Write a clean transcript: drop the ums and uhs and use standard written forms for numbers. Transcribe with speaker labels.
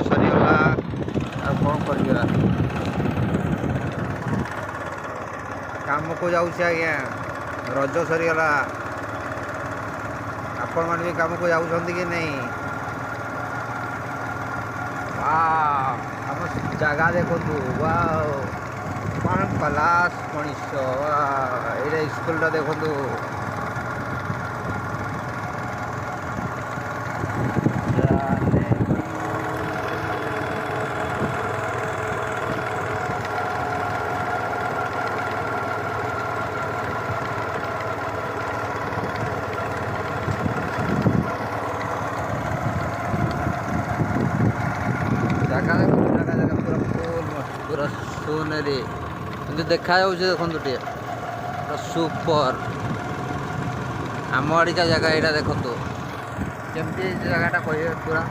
Speaker 1: सरीगला कौन कर काम को जाऊँ आज्ञा रज सरीगला आपण मैंने भी काम को जाऊँच कि नहीं आम जगह देखु कौन क्लास मनीष ये स्कूल देखु जगह जगह पूरा फुल पूरा सोनेरी देखा देखो टे सुपर आम आड़िका जगह यहाँ देखु केमती जगहटा कह पूरा